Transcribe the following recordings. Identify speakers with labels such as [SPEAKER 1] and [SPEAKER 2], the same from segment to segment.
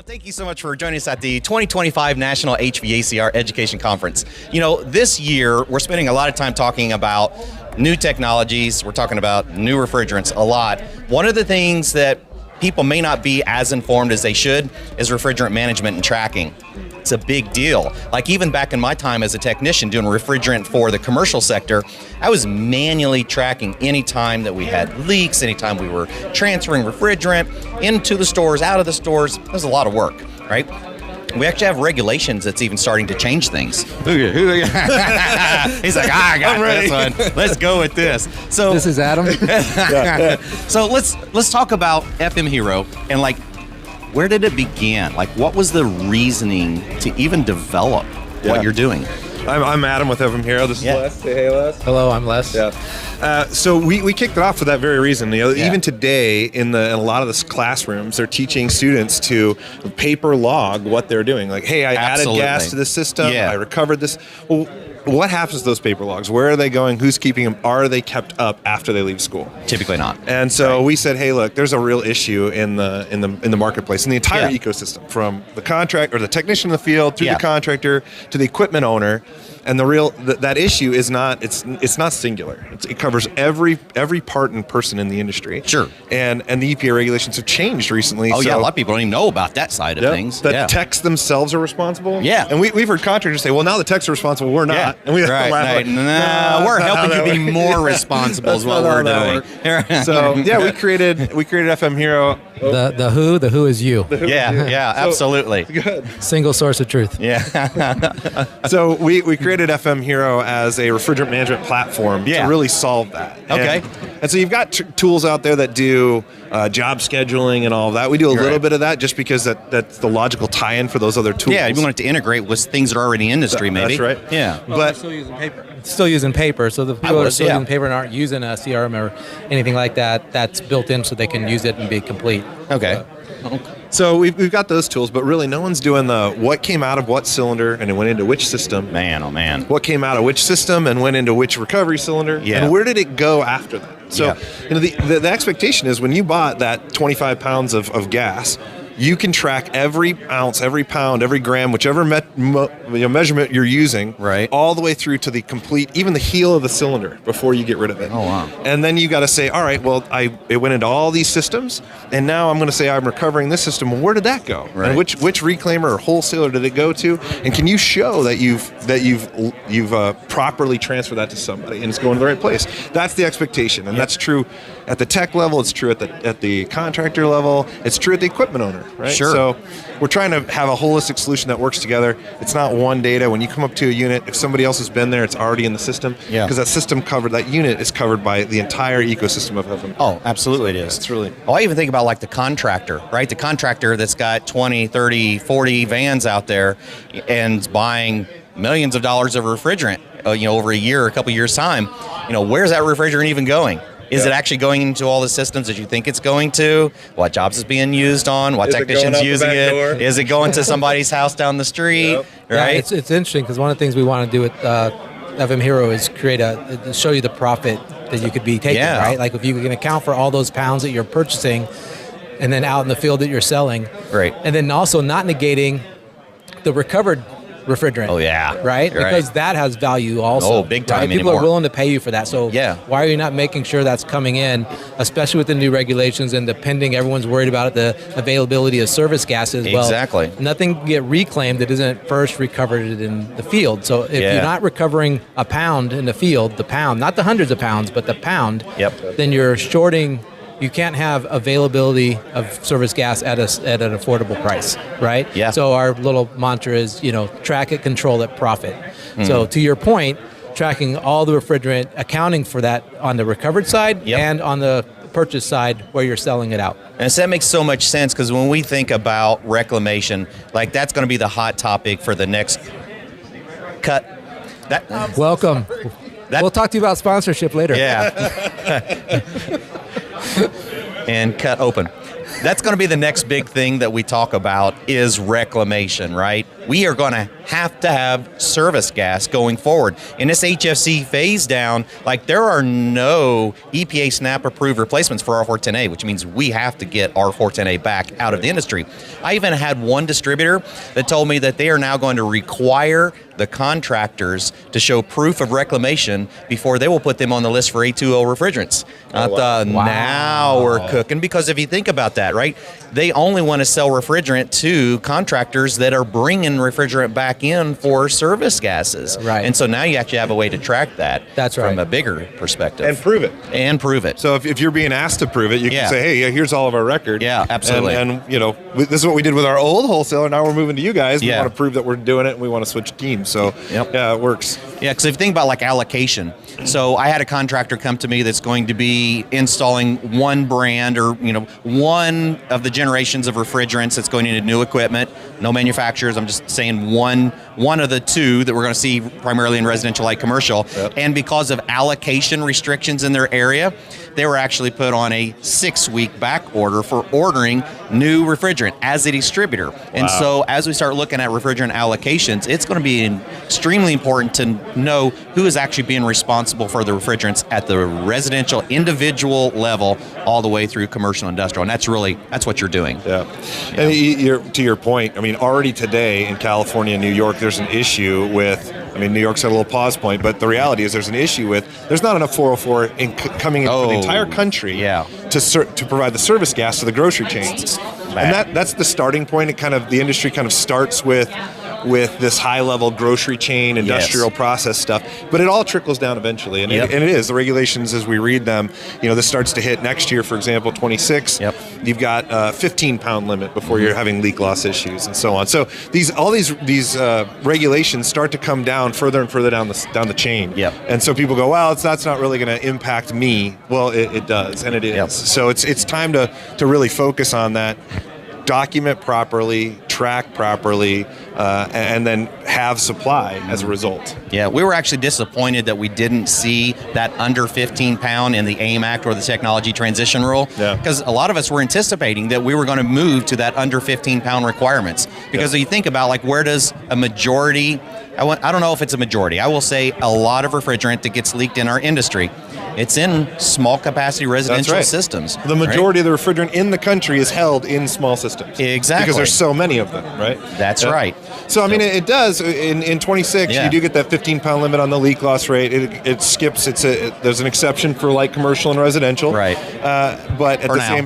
[SPEAKER 1] Thank you so much for joining us at the 2025 National HVACR Education Conference. You know, this year we're spending a lot of time talking about new technologies. We're talking about new refrigerants a lot. One of the things that people may not be as informed as they should is refrigerant management and tracking. It's a big deal. Like even back in my time as a technician doing refrigerant for the commercial sector, I was manually tracking any time that we had leaks, anytime we were transferring refrigerant into the stores, out of the stores. It was a lot of work, right? We actually have regulations that's even starting to change things. He's like, I got this one. Let's go with this. So
[SPEAKER 2] this is Adam.
[SPEAKER 1] So let's talk about FMHero and like, where did it begin? Like, what was the reasoning to even develop what you're doing?
[SPEAKER 3] I'm Adam with FMHero. This is Les. Say hey, Les.
[SPEAKER 2] Hello, I'm Les.
[SPEAKER 3] Yeah. So we kicked it off for that very reason. You know, even today in a lot of the classrooms, they're teaching students to paper log what they're doing. Like, hey, I added gas to the system. I recovered this. Well, what happens to those paper logs? Where are they going? Who's keeping them? Are they kept up after they leave school?
[SPEAKER 1] Typically not.
[SPEAKER 3] And so we said, hey, look, there's a real issue in the marketplace, in the entire ecosystem, from the contract or the technician in the field through the contractor to the equipment owner. And that issue is not it's not singular. It covers every part and person in the industry.
[SPEAKER 1] Sure.
[SPEAKER 3] And the EPA regulations have changed recently.
[SPEAKER 1] Oh, a lot of people don't even know about that side of things.
[SPEAKER 3] The techs themselves are responsible.
[SPEAKER 1] Yeah.
[SPEAKER 3] And we've heard contractors say, well, now the techs are responsible, we're not.
[SPEAKER 1] Yeah.
[SPEAKER 3] And we have to laugh like,
[SPEAKER 1] we're helping you be more responsible is what we're doing.
[SPEAKER 3] So we created FMHero.
[SPEAKER 2] The who is you.
[SPEAKER 1] Absolutely.
[SPEAKER 3] Good.
[SPEAKER 2] Single source of truth.
[SPEAKER 1] Yeah.
[SPEAKER 3] So we created FMHero as a refrigerant management platform to really solve that.
[SPEAKER 1] Okay.
[SPEAKER 3] And so you've got tools out there that do job scheduling and all of that. We do a little bit of that just because that's the logical tie-in for those other tools.
[SPEAKER 1] Yeah, you want it to integrate with things that are already in industry, maybe.
[SPEAKER 3] That's right.
[SPEAKER 1] Yeah.
[SPEAKER 2] But we're still using paper. So the people that are still using paper and aren't using a CRM or anything like that, that's built in so they can use it and be complete.
[SPEAKER 1] Okay.
[SPEAKER 3] So we've got those tools, but really no one's doing the what came out of what cylinder and it went into which system.
[SPEAKER 1] Man, oh man.
[SPEAKER 3] What came out of which system and went into which recovery cylinder.
[SPEAKER 1] Yeah.
[SPEAKER 3] And where did it go after that? So the expectation is when you bought that 25 pounds of gas, you can track every ounce, every pound, every gram, whichever measurement you're using, all the way through to the complete, even the heel of the cylinder before you get rid of it.
[SPEAKER 1] Oh, wow.
[SPEAKER 3] And then you got to say, all right, well, it went into all these systems, and now I'm going to say I'm recovering this system. Well, where did that go?
[SPEAKER 1] Right.
[SPEAKER 3] And which reclaimer or wholesaler did it go to? And can you show that you've properly transferred that to somebody and it's going to the right place? That's the expectation, and that's true at the tech level. It's true at the contractor level. It's true at the equipment owner. Right?
[SPEAKER 1] Sure.
[SPEAKER 3] So we're trying to have a holistic solution that works together. It's not one data. When you come up to a unit, if somebody else has been there, it's already in the system. Yeah. Because that unit is covered by the entire ecosystem of FM.
[SPEAKER 1] Oh, absolutely it is.
[SPEAKER 3] It's really...
[SPEAKER 1] I even think about like the contractor, right? The contractor that's got 20, 30, 40 vans out there and buying millions of dollars of refrigerant, over a year, a couple years time. Where's that refrigerant even going? Is it actually going into all the systems that you think it's going to? What jobs is being used on? What technicians using it? Is it going to somebody's house down the street? Right?
[SPEAKER 2] Yeah, it's interesting because one of the things we want to do with FMHero is show you the profit that you could be taking, right? Like if you can account for all those pounds that you're purchasing and then out in the field that you're selling.
[SPEAKER 1] Right.
[SPEAKER 2] And then also not negating the recovered refrigerant.
[SPEAKER 1] Oh, yeah.
[SPEAKER 2] Right? Because that has value also.
[SPEAKER 1] Oh, big time
[SPEAKER 2] People are willing to pay you for that. So why are you not making sure that's coming in, especially with the new regulations and depending, everyone's worried about the availability of service gases.
[SPEAKER 1] Exactly.
[SPEAKER 2] Well, nothing can get reclaimed that isn't first recovered in the field. So if you're not recovering a pound in the field, the pound, not the hundreds of pounds, but the pound, then you're shorting. You can't have availability of service gas at an affordable price, right? Yeah. So our little mantra is, track it, control it, profit. So to your point, tracking all the refrigerant, accounting for that on the recovered side and on the purchase side where you're selling it out.
[SPEAKER 1] And so that makes so much sense because when we think about reclamation, like that's going to be the hot topic for the next cut.
[SPEAKER 2] Welcome. We'll talk to you about sponsorship later.
[SPEAKER 1] Yeah. And cut open. that's going to be the next big thing that we talk about is reclamation, right? We are going to have service gas going forward. In this HFC phase down, like there are no EPA SNAP approved replacements for R410A, which means we have to get R410A back out of the industry. I even had one distributor that told me that they are now going to require the contractors to show proof of reclamation before they will put them on the list for A2O refrigerants. Now we're cooking, because if you think about that, right, they only want to sell refrigerant to contractors that are bringing refrigerant back in for service gases.
[SPEAKER 2] Right.
[SPEAKER 1] And so now you actually have a way to track that.
[SPEAKER 2] That's right.
[SPEAKER 1] From a bigger perspective.
[SPEAKER 3] And prove it. So if you're being asked to prove it, you can say, hey, here's all of our record.
[SPEAKER 1] Yeah, absolutely.
[SPEAKER 3] And this is what we did with our old wholesaler. Now we're moving to you guys. We want to prove that we're doing it, and we want to switch teams. So yeah, it works.
[SPEAKER 1] Yeah, because if you think about like allocation, so I had a contractor come to me that's going to be installing one brand or one of the generations of refrigerants that's going into new equipment. No manufacturers. I'm just saying one of the two that we're going to see primarily in residential, light commercial. Yep. And because of allocation restrictions in their area, they were actually put on a 6-week back order for ordering new refrigerant as a distributor. Wow. And so as we start looking at refrigerant allocations, it's going to be extremely important to know who is actually being responsible for the refrigerants at the residential individual level all the way through commercial industrial. And that's what you're doing.
[SPEAKER 3] Yeah. And to your point, I mean, already today in California and New York, there's an issue with, New York's at a little pause point, but the reality is there's an issue with, there's not enough 404 coming in for the entire country to provide the service gas to the grocery chains. And that's the starting point. The industry kind of starts with this high-level grocery chain, industrial process stuff, but it all trickles down eventually, and it is. The regulations, as we read them, this starts to hit next year, for example, 26. Yep. You've got a 15-pound limit before you're having leak loss issues and so on. So all these regulations start to come down further and further down the chain. Yep. And so people go, well, that's not really going to impact me. Well, it does, and it is. Yep. So it's time to really focus on that. Document properly, track properly, and then have supply as a result.
[SPEAKER 1] Yeah, we were actually disappointed that we didn't see that under 15 pound in the AIM Act or the Technology Transition Rule, because a lot of us were anticipating that we were going to move to that under 15 pound requirements. Because if you think about where does a majority, I don't know if it's a majority, I will say a lot of refrigerant that gets leaked in our industry, it's in small capacity residential systems.
[SPEAKER 3] The majority of the refrigerant in the country is held in small systems.
[SPEAKER 1] Exactly.
[SPEAKER 3] Because there's so many of them, right?
[SPEAKER 1] That's right.
[SPEAKER 3] So, it does. In 26, you do get that 15-pound limit on the leak loss rate. It skips. There's an exception for light commercial and residential. Right. But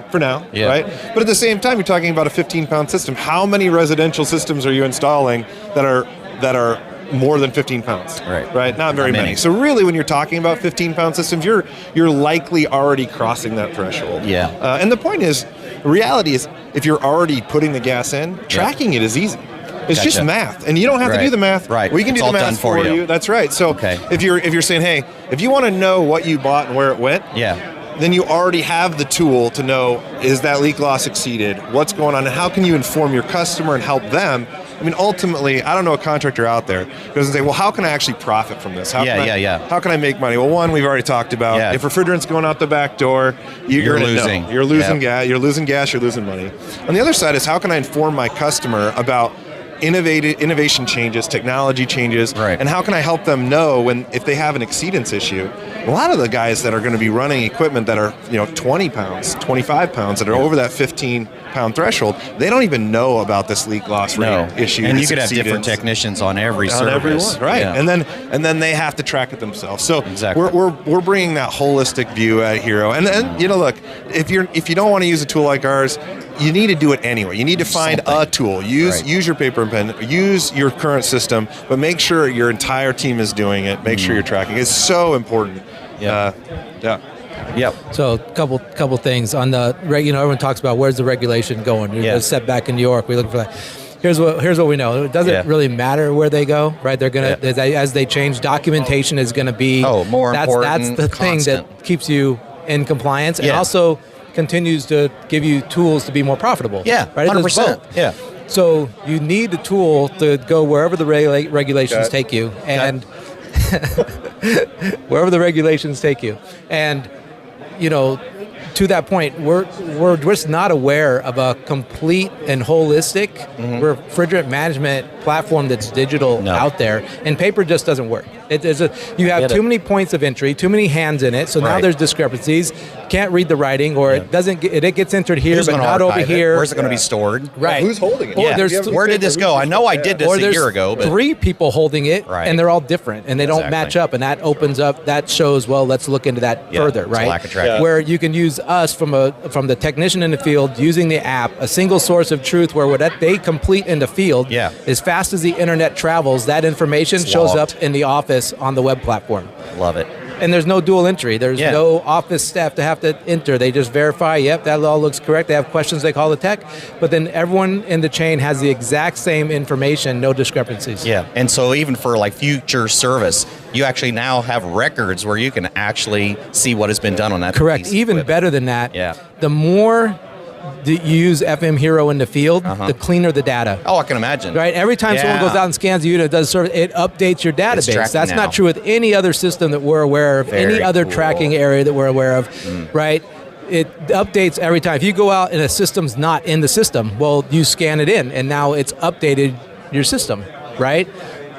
[SPEAKER 3] for now, right? But at the same time, you're talking about a 15-pound system. How many residential systems are you installing that are more than 15 pounds, right? Not very many. So really, when you're talking about 15-pound systems, you're likely already crossing that threshold. Yeah. And the point is, the reality is, if you're already putting the gas in, tracking it is easy. It's just math, and you don't have to do the math. Right. We can do the math for you. That's right. So if you're saying, hey, if you want to know what you bought and where it went, then you already have the tool to know, is that leak loss exceeded? What's going on? And how can you inform your customer and help them? Ultimately, I don't know a contractor out there who doesn't say, well, how can I actually profit from this? How can I make money? Well, one, we've already talked about. If refrigerant's going out the back door, you're losing. You're losing gas. You're losing gas. You're losing money. On the other side is, how can I inform my customer about innovation changes, technology changes, and how can I help them know if they have an exceedance issue? A lot of the guys that are going to be running equipment that are 20 pounds, 25 pounds, that are over that 15-pound threshold, they don't even know about this leak loss rate issue.
[SPEAKER 1] And you could have different technicians on every service,
[SPEAKER 3] right? Yeah. And then they have to track it themselves. So we're bringing that holistic view at Hero. And look, if you don't want to use a tool like ours, you need to do it anyway. You need to find a tool. Use your paper and pen. Use your current system, but make sure your entire team is doing it. Make sure you're tracking. It's so important.
[SPEAKER 2] So a couple things on the everyone talks about where's the regulation going. There's set back in New York. We look for that. Here's what we know. It doesn't really matter where they go, right? They're gonna as they change, documentation is going to be
[SPEAKER 1] more important.
[SPEAKER 2] That's the thing that keeps you in compliance, and also continues to give you tools to be more profitable.
[SPEAKER 1] Yeah,
[SPEAKER 2] right.
[SPEAKER 1] 100%. Yeah.
[SPEAKER 2] So you need the tool to go wherever the regulations take you, and wherever the regulations take you, and to that point, we're just not aware of a complete and holistic refrigerant management platform that's digital out there, and paper just doesn't work. You have too many points of entry, too many hands in it, so now there's discrepancies. Can't read the writing, or it doesn't. It gets entered here, but not over here.
[SPEAKER 1] Where's it going to be stored?
[SPEAKER 3] Right. Who's holding it?
[SPEAKER 1] Where did this go? I know I did this a year ago, but
[SPEAKER 2] 3 people holding it, and they're all different, and they don't match up, and that opens up. That shows, well, let's look into that further, right?
[SPEAKER 1] Lack of tracking.
[SPEAKER 2] Where you can use us from the technician in the field using the app, a single source of truth, where what they complete in the field, as fast as the internet travels, that information shows up in the office on the web platform.
[SPEAKER 1] Love it.
[SPEAKER 2] And there's no dual entry. There's no office staff to have to enter. They just verify, yep, that all looks correct. They have questions, they call the tech. But then everyone in the chain has the exact same information, no discrepancies.
[SPEAKER 1] Yeah, and so even for like future service, you actually now have records where you can actually see what has been done on that.
[SPEAKER 2] Correct. Even better than that, the more you use FMHero in the field, the cleaner the data.
[SPEAKER 1] Oh, I can imagine.
[SPEAKER 2] Right? Every time someone goes out and scans the unit, does service, it updates your database. That's not true with any other system that we're aware of, any other tracking area that we're aware of, right? It updates every time. If you go out and a system's not in the system, well, you scan it in, and now it's updated your system, right?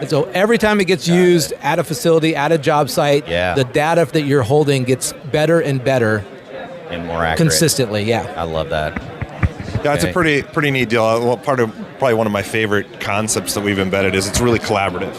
[SPEAKER 2] And so every time it gets used at a facility, at a job site, the data that you're holding gets better and better.
[SPEAKER 1] And more accurate.
[SPEAKER 2] Consistently, I
[SPEAKER 1] love that.
[SPEAKER 3] Yeah, it's a pretty neat deal. Well, probably one of my favorite concepts that we've embedded is it's really collaborative.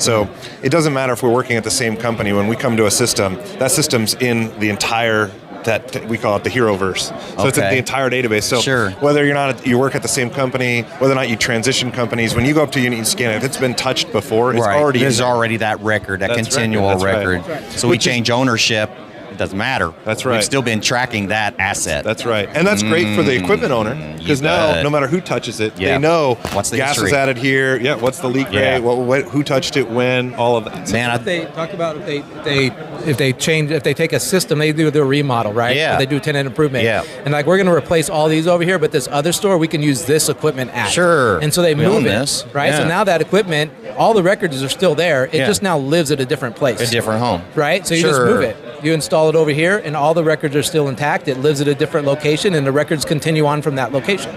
[SPEAKER 3] So it doesn't matter if we're working at the same company. When we come to a system, that system's in the entire, that we call it the Heroverse. So it's in the entire database. So whether you work at the same company, whether or not you transition companies, when you go up to a unit and scan it, if it's been touched before, it's already
[SPEAKER 1] There's already that record, that continual record. So we change ownership. Doesn't matter.
[SPEAKER 3] That's right.
[SPEAKER 1] We've still been tracking that asset.
[SPEAKER 3] That's right. And that's great for the equipment owner, because now no matter who touches it, they know
[SPEAKER 1] what's the
[SPEAKER 3] gas
[SPEAKER 1] history.
[SPEAKER 3] is added here. Yeah, what's the leak rate? Who touched it when? All of that.
[SPEAKER 2] Man, they talk about if they take a system, they do the remodel, right?
[SPEAKER 1] Yeah.
[SPEAKER 2] Or they do tenant improvement.
[SPEAKER 1] Yeah.
[SPEAKER 2] And like, we're going to replace all these over here, but this other store we can use this equipment at.
[SPEAKER 1] Sure.
[SPEAKER 2] And so they move
[SPEAKER 1] this,
[SPEAKER 2] right? So now that equipment, all the records are still there. It just now lives at a different place.
[SPEAKER 1] A different home.
[SPEAKER 2] Right? So you just move it. You install it over here, and all the records are still intact. It lives at a different location, and the records continue on from that location.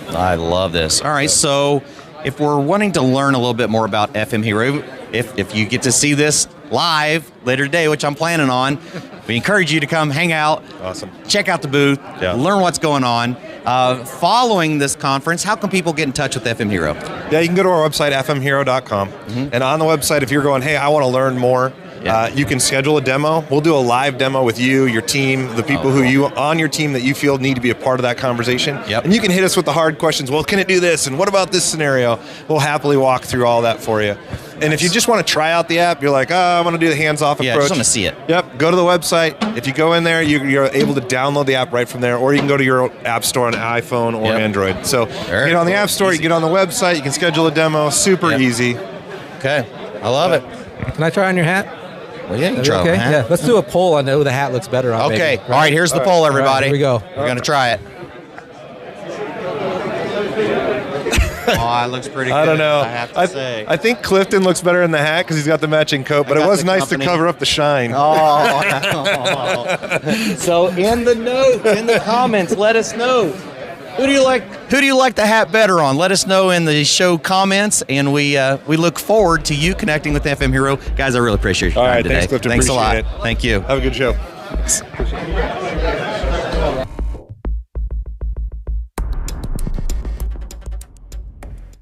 [SPEAKER 1] I love this. All right, so if we're wanting to learn a little bit more about FMHero, if you get to see this live later today, which I'm planning on, we encourage you to come hang out.
[SPEAKER 3] Awesome.
[SPEAKER 1] Check out the booth. Learn what's going on. Following this conference, how can people get in touch with FMHero?
[SPEAKER 3] Yeah, you can go to our website, fmhero.com. And on the website, if you're going, hey, I want to learn more, you can schedule a demo. We'll do a live demo with you, your team, the people who you on your team that you feel need to be a part of that conversation. And you can hit us with the hard questions. Well, can it do this? And what about this scenario? We'll happily walk through all that for you. And if you just want to try out the app, you're like, I want to do the hands-off approach.
[SPEAKER 1] I just want to see it.
[SPEAKER 3] Yep, go to the website. If you go in there, you're able to download the app right from there, or you can go to your app store on iPhone or Android. So get on the app store, you get on the website, you can schedule a demo, super easy.
[SPEAKER 1] Okay, I love it.
[SPEAKER 2] Can I try on your hat?
[SPEAKER 1] Well, yeah, you can try on the hat.
[SPEAKER 2] Yeah, let's do a poll on who the hat looks better on.
[SPEAKER 1] Okay,
[SPEAKER 2] maybe.
[SPEAKER 1] all right, here's the poll, everybody.
[SPEAKER 2] Here we go.
[SPEAKER 1] We're going to try it. Oh, it looks pretty good.
[SPEAKER 3] I don't know.
[SPEAKER 1] I have to say.
[SPEAKER 3] I think Clifton looks better in the hat because he's got the matching coat, but it was nice to cover up the shine.
[SPEAKER 1] Oh. So in the comments, let us know. Who do you like the hat better on? Let us know in the show comments, and we look forward to you connecting with FMHero. Guys, I really appreciate your time today.
[SPEAKER 3] Thanks, Clifton.
[SPEAKER 1] Thanks a lot.
[SPEAKER 3] It.
[SPEAKER 1] Thank you.
[SPEAKER 3] Have a good show.
[SPEAKER 1] Thanks.